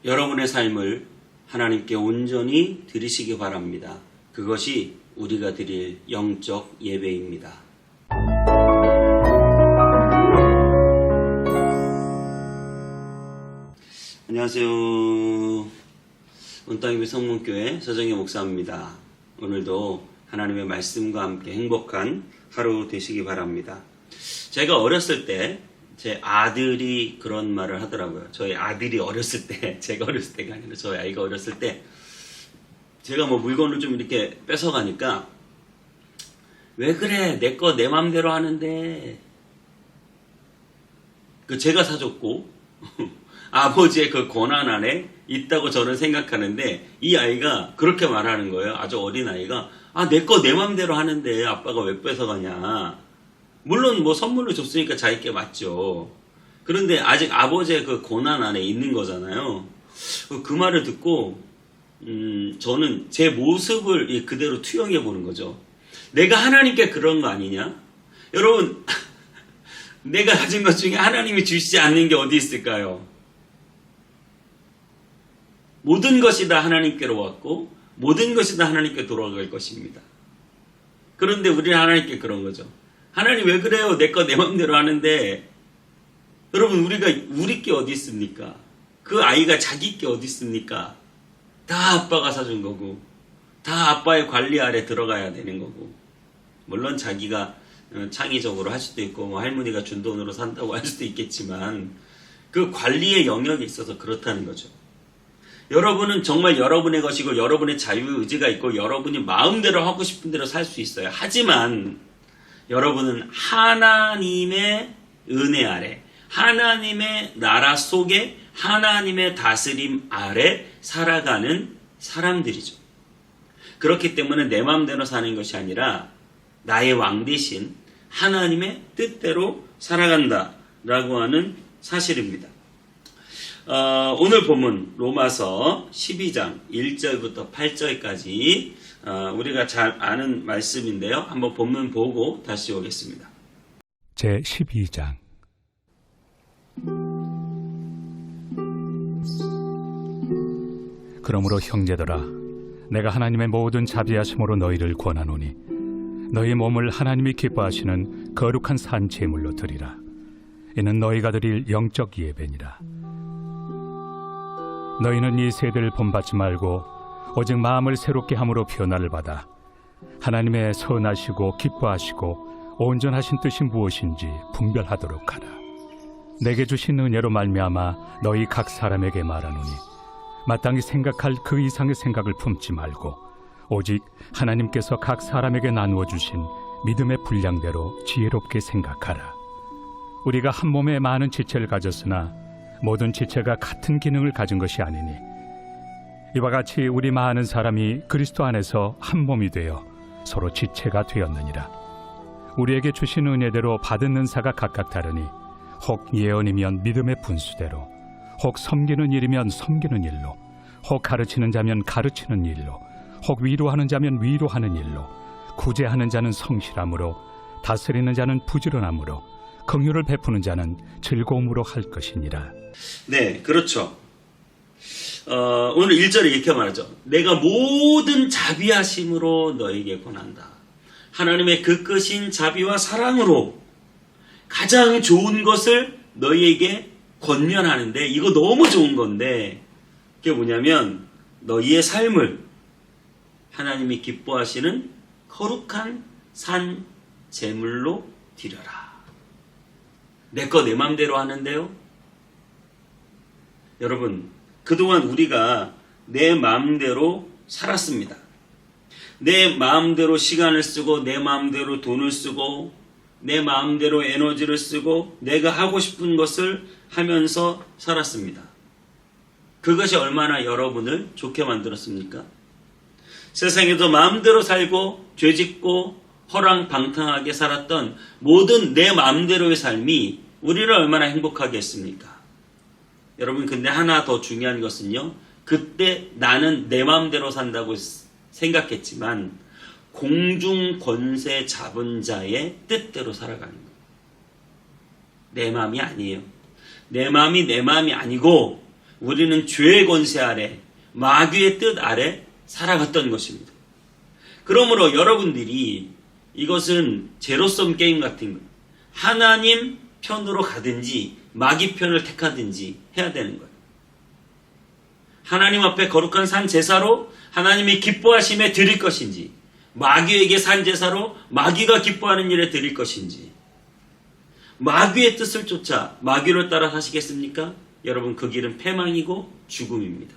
여러분의 삶을 하나님께 온전히 드리시기 바랍니다. 그것이 우리가 드릴 영적 예배입니다. 안녕하세요. 온땅예배 성문교회 서정희 목사입니다. 오늘도 하나님의 말씀과 함께 행복한 하루 되시기 바랍니다. 제가 어렸을 때 제 아들이 그런 말을 하더라고요. 저희 아들이 어렸을 때, 제가 어렸을 때가 아니라 저희 아이가 어렸을 때 제가 물건을 좀 이렇게 뺏어가니까 왜 그래? 내 거 내 맘대로 하는데 제가 사줬고 아버지의 그 권한 안에 있다고 저는 생각하는데 이 아이가 그렇게 말하는 거예요. 아주 어린 아이가 내 거 내 맘대로 하는데 아빠가 왜 뺏어가냐. 물론 선물로 줬으니까 자기께 맞죠. 그런데 아직 아버지의 그 권한 안에 있는 거잖아요. 그 말을 듣고 저는 제 모습을 그대로 투영해 보는 거죠. 내가 하나님께 그런 거 아니냐? 여러분 내가 가진 것 중에 하나님이 주시지 않는 게 어디 있을까요? 모든 것이 다 하나님께로 왔고 모든 것이 다 하나님께 돌아갈 것입니다. 그런데 우리는 하나님께 그런 거죠. 하나님 왜 그래요? 내 거 내 맘대로 하는데. 여러분 우리 게 어디 있습니까? 그 아이가 자기 게 어디 있습니까? 다 아빠가 사준 거고 다 아빠의 관리 아래 들어가야 되는 거고, 물론 자기가 창의적으로 할 수도 있고 할머니가 준 돈으로 산다고 할 수도 있겠지만 그 관리의 영역에 있어서 그렇다는 거죠. 여러분은 정말 여러분의 것이고 여러분의 자유의지가 있고 여러분이 마음대로 하고 싶은 대로 살 수 있어요. 하지만 여러분은 하나님의 은혜 아래, 하나님의 나라 속에, 하나님의 다스림 아래 살아가는 사람들이죠. 그렇기 때문에 내 마음대로 사는 것이 아니라 나의 왕 대신 하나님의 뜻대로 살아간다라고 하는 사실입니다. 오늘 본문 로마서 12장 1절부터 8절까지 우리가 잘 아는 말씀인데요. 한번 본문 보고 다시 오겠습니다. 제 12장. 그러므로 형제들아, 내가 하나님의 모든 자비하심으로 너희를 권하노니 너희 몸을 하나님이 기뻐하시는 거룩한 산 제물로 드리라. 이는 너희가 드릴 영적 예배니라. 너희는 이 세대를 본받지 말고 오직 마음을 새롭게 함으로 변화를 받아 하나님의 선하시고 기뻐하시고 온전하신 뜻이 무엇인지 분별하도록 하라. 내게 주신 은혜로 말미암아 너희 각 사람에게 말하노니 마땅히 생각할 그 이상의 생각을 품지 말고 오직 하나님께서 각 사람에게 나누어 주신 믿음의 분량대로 지혜롭게 생각하라. 우리가 한 몸에 많은 지체를 가졌으나 모든 지체가 같은 기능을 가진 것이 아니니 이와 같이 우리 많은 사람이 그리스도 안에서 한 몸이 되어 서로 지체가 되었느니라. 우리에게 주신 은혜대로 받은 은사가 각각 다르니 혹 예언이면 믿음의 분수대로, 혹 섬기는 일이면 섬기는 일로, 혹 가르치는 자면 가르치는 일로, 혹 위로하는 자면 위로하는 일로, 구제하는 자는 성실함으로, 다스리는 자는 부지런함으로, 긍휼을 베푸는 자는 즐거움으로 할 것이니라. 네, 그렇죠. 오늘 1절에 이렇게 말하죠. 내가 모든 자비하심으로 너에게 권한다. 하나님의 그 크신 자비와 사랑으로 가장 좋은 것을 너희에게 권면하는데, 이거 너무 좋은 건데, 그게 뭐냐면 너희의 삶을 하나님이 기뻐하시는 거룩한 산 제물로 드려라. 내 거 내 맘대로 하는데요. 여러분, 그동안 우리가 내 마음대로 살았습니다. 내 마음대로 시간을 쓰고 내 마음대로 돈을 쓰고 내 마음대로 에너지를 쓰고 내가 하고 싶은 것을 하면서 살았습니다. 그것이 얼마나 여러분을 좋게 만들었습니까? 세상에서 마음대로 살고 죄짓고 허랑방탕하게 살았던 모든 내 마음대로의 삶이 우리를 얼마나 행복하게 했습니까? 여러분, 근데 하나 더 중요한 것은요, 그때 나는 내 마음대로 산다고 생각했지만 공중 권세 잡은 자의 뜻대로 살아가는 거예요. 내 마음이 아니에요. 내 마음이 내 마음이 아니고 우리는 죄의 권세 아래, 마귀의 뜻 아래 살아갔던 것입니다. 그러므로 여러분들이 이것은 제로섬 게임 같은 거, 하나님 편으로 가든지 마귀 편을 택하든지 해야 되는 거예요. 하나님 앞에 거룩한 산 제사로 하나님이 기뻐하심에 드릴 것인지, 마귀에게 산 제사로 마귀가 기뻐하는 일에 드릴 것인지, 마귀의 뜻을 쫓아 마귀를 따라 사시겠습니까? 여러분, 그 길은 패망이고 죽음입니다.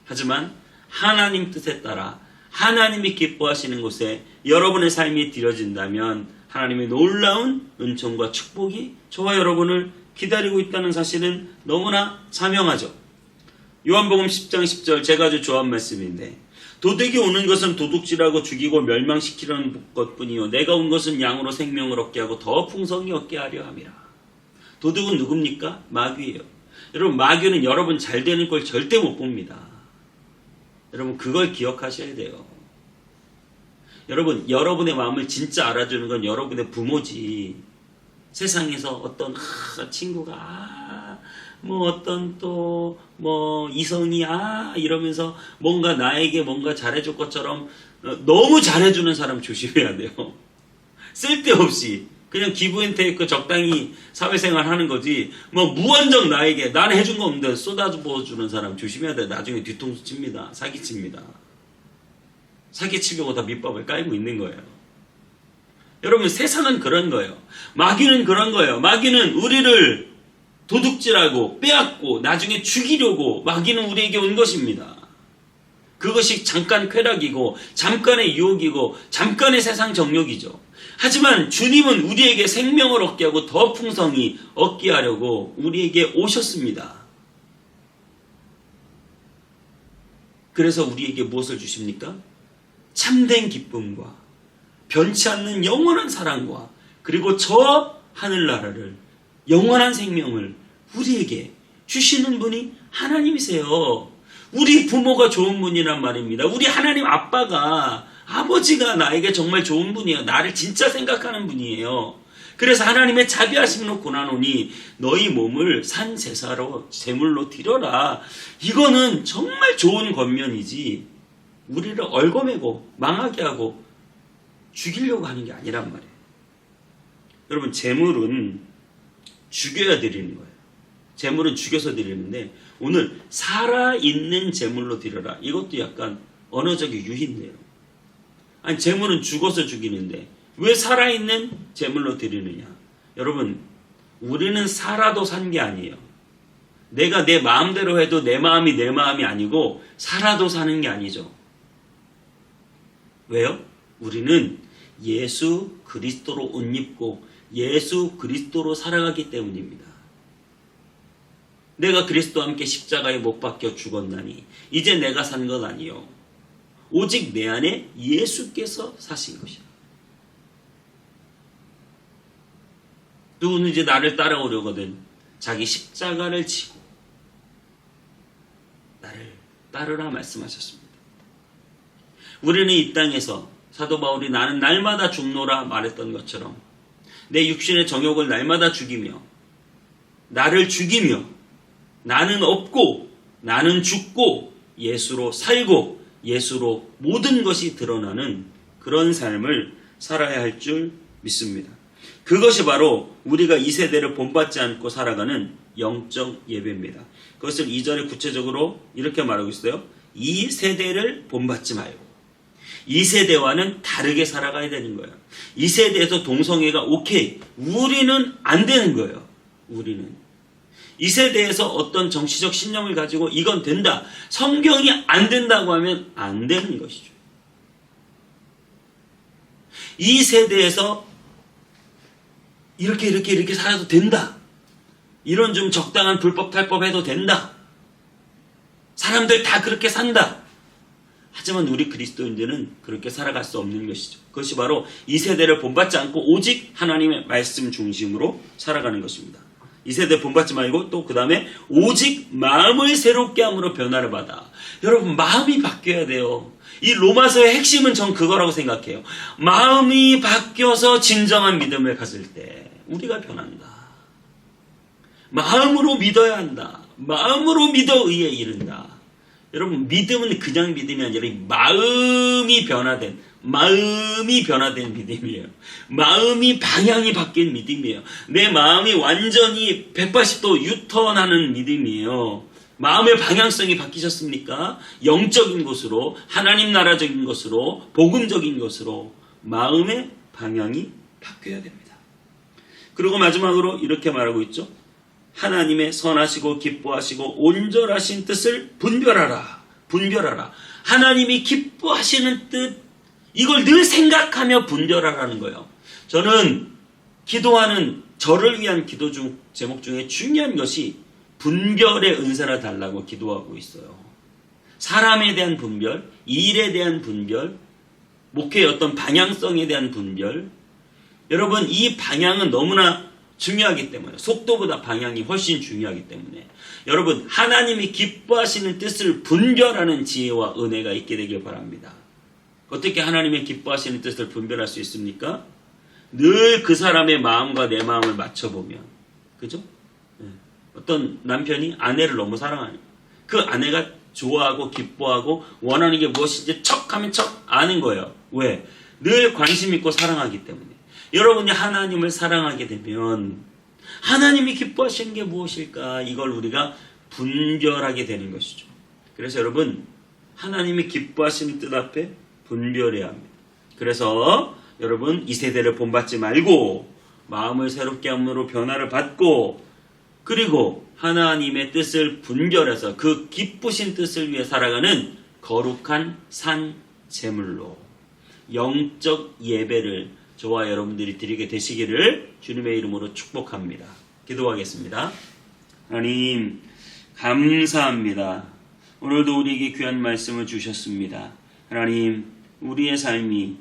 하지만 하나님 뜻에 따라 하나님이 기뻐하시는 곳에 여러분의 삶이 드려진다면 하나님의 놀라운 은총과 축복이 저와 여러분을 기다리고 있다는 사실은 너무나 자명하죠. 요한복음 10장 10절, 제가 아주 좋아하는 말씀인데, 도둑이 오는 것은 도둑질하고 죽이고 멸망시키려는 것뿐이요 내가 온 것은 양으로 생명을 얻게 하고 더 풍성히 얻게 하려 함이라. 도둑은 누굽니까? 마귀예요. 여러분, 마귀는 여러분 잘 되는 걸 절대 못 봅니다. 여러분, 그걸 기억하셔야 돼요. 여러분, 여러분의 마음을 진짜 알아주는 건 여러분의 부모지. 세상에서 어떤 친구가 어떤 또 이성이 이러면서 뭔가 나에게 뭔가 잘해줄 것처럼 너무 잘해주는 사람 조심해야 돼요. 쓸데없이 그냥 기브앤테이크 적당히 사회생활 하는 거지, 무한정 나에게 나는 해준 거 없는데 쏟아부어주는 사람 조심해야 돼. 나중에 뒤통수 칩니다. 사기칩니다. 사기치려고 다 밑밥을 깔고 있는 거예요. 여러분, 세상은 그런 거예요. 마귀는 그런 거예요. 마귀는 우리를 도둑질하고 빼앗고 나중에 죽이려고 마귀는 우리에게 온 것입니다. 그것이 잠깐 쾌락이고 잠깐의 유혹이고 잠깐의 세상 정욕이죠. 하지만 주님은 우리에게 생명을 얻게 하고 더 풍성히 얻게 하려고 우리에게 오셨습니다. 그래서 우리에게 무엇을 주십니까? 참된 기쁨과 변치 않는 영원한 사랑과 그리고 저 하늘나라를, 영원한 생명을 우리에게 주시는 분이 하나님이세요. 우리 부모가 좋은 분이란 말입니다. 우리 하나님 아버지가 나에게 정말 좋은 분이에요. 나를 진짜 생각하는 분이에요. 그래서 하나님의 자비하심으로 고나노니 너희 몸을 산 제사로 제물로 드려라. 이거는 정말 좋은 권면이지 우리를 얽어매고 망하게 하고 죽이려고 하는 게 아니란 말이에요. 여러분, 제물은 죽여야 드리는 거예요. 제물은 죽여서 드리는데 오늘 살아있는 제물로 드려라. 이것도 약간 언어적인 유희인데요. 아니, 제물은 죽어서 죽이는데 왜 살아있는 제물로 드리느냐. 여러분, 우리는 살아도 산 게 아니에요. 내가 내 마음대로 해도 내 마음이 내 마음이 아니고 살아도 사는 게 아니죠. 왜요? 우리는 예수 그리스도로 옷 입고 예수 그리스도로 살아가기 때문입니다. 내가 그리스도와 함께 십자가에 못 박혀 죽었나니 이제 내가 산 것 아니요 오직 내 안에 예수께서 사신 것이다. 누구든지 나를 따라오려거든 자기 십자가를 지고 나를 따르라 말씀하셨습니다. 우리는 이 땅에서 사도 바울이 나는 날마다 죽노라 말했던 것처럼 내 육신의 정욕을 날마다 죽이며 나를 죽이며 나는 없고 나는 죽고 예수로 살고 예수로 모든 것이 드러나는 그런 삶을 살아야 할 줄 믿습니다. 그것이 바로 우리가 이 세대를 본받지 않고 살아가는 영적 예배입니다. 그것을 2절에 구체적으로 이렇게 말하고 있어요. 이 세대를 본받지 말고 이 세대와는 다르게 살아가야 되는 거예요. 이 세대에서 동성애가 오케이. 우리는 안 되는 거예요. 우리는. 이 세대에서 어떤 정치적 신념을 가지고 이건 된다. 성경이 안 된다고 하면 안 되는 것이죠. 이 세대에서 이렇게 살아도 된다. 이런 좀 적당한 불법 탈법 해도 된다. 사람들 다 그렇게 산다. 하지만 우리 그리스도인들은 그렇게 살아갈 수 없는 것이죠. 그것이 바로 이 세대를 본받지 않고 오직 하나님의 말씀 중심으로 살아가는 것입니다. 이 세대 본받지 말고 또 그 다음에 오직 마음을 새롭게 함으로 변화를 받아. 여러분, 마음이 바뀌어야 돼요. 이 로마서의 핵심은 전 그거라고 생각해요. 마음이 바뀌어서 진정한 믿음을 가질 때 우리가 변한다. 마음으로 믿어야 한다. 마음으로 믿어 의에 이른다. 여러분, 믿음은 그냥 믿음이 아니라 마음이 변화된 믿음이에요. 마음이 방향이 바뀐 믿음이에요. 내 마음이 완전히 180도 유턴하는 믿음이에요. 마음의 방향성이 바뀌셨습니까? 영적인 것으로, 하나님 나라적인 것으로, 복음적인 것으로 마음의 방향이 바뀌어야 됩니다. 그리고 마지막으로 이렇게 말하고 있죠. 하나님의 선하시고 기뻐하시고 온전하신 뜻을 분별하라. 하나님이 기뻐하시는 뜻, 이걸 늘 생각하며 분별하라는 거예요. 저는 기도하는 저를 위한 기도 제목 중에 중요한 것이 분별의 은사를 달라고 기도하고 있어요. 사람에 대한 분별, 일에 대한 분별, 목회의 어떤 방향성에 대한 분별. 여러분, 이 방향은 너무나 중요하기 때문에, 속도보다 방향이 훨씬 중요하기 때문에 여러분, 하나님이 기뻐하시는 뜻을 분별하는 지혜와 은혜가 있게 되길 바랍니다. 어떻게 하나님의 기뻐하시는 뜻을 분별할 수 있습니까? 늘 그 사람의 마음과 내 마음을 맞춰보면, 그죠? 어떤 남편이 아내를 너무 사랑하는, 그 아내가 좋아하고 기뻐하고 원하는 게 무엇인지 척하면 척 아는 거예요. 왜? 늘 관심 있고 사랑하기 때문에. 여러분이 하나님을 사랑하게 되면 하나님이 기뻐하시는 게 무엇일까? 이걸 우리가 분별하게 되는 것이죠. 그래서 여러분, 하나님이 기뻐하시는 뜻 앞에 분별해야 합니다. 그래서 여러분, 이 세대를 본받지 말고 마음을 새롭게 함으로 변화를 받고, 그리고 하나님의 뜻을 분별해서 그 기쁘신 뜻을 위해 살아가는 거룩한 산 제물로 영적 예배를 저와 여러분들이 드리게 되시기를 주님의 이름으로 축복합니다. 기도하겠습니다. 하나님, 감사합니다. 오늘도 우리에게 귀한 말씀을 주셨습니다. 하나님, 우리의 삶이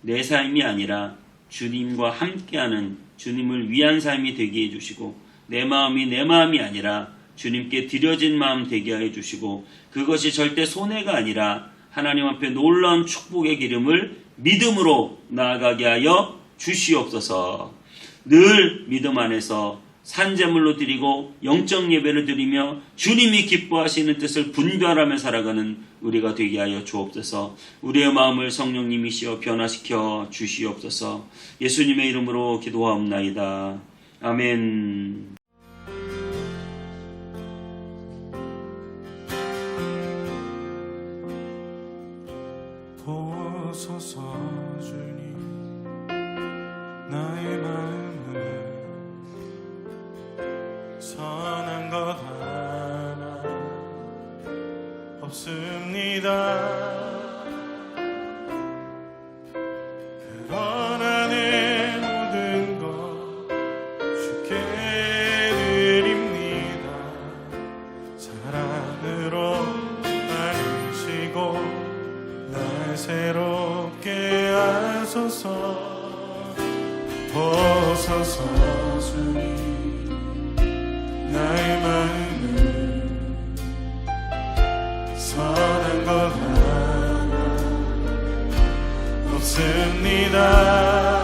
내 삶이 아니라 주님과 함께하는, 주님을 위한 삶이 되게 해주시고, 내 마음이 아니라 주님께 드려진 마음 되게 해주시고, 그것이 절대 손해가 아니라 하나님 앞에 놀라운 축복의 기름을 믿음으로 나아가게 하여 주시옵소서. 늘 믿음 안에서 산제물로 드리고 영적 예배를 드리며 주님이 기뻐하시는 뜻을 분별하며 살아가는 우리가 되게 하여 주옵소서. 우리의 마음을 성령님이시여 변화시켜 주시옵소서. 예수님의 이름으로 기도하옵나이다. 아멘. 보소서 주님, 나의 마음을 선한 것 하나 없습니다. 그러나 내 모든 것 주께 드립니다. 사랑으로 나누시고 날 새롭게 하소서. 보소서 주님, 나의 마음을 선한 것 하나 없습니다.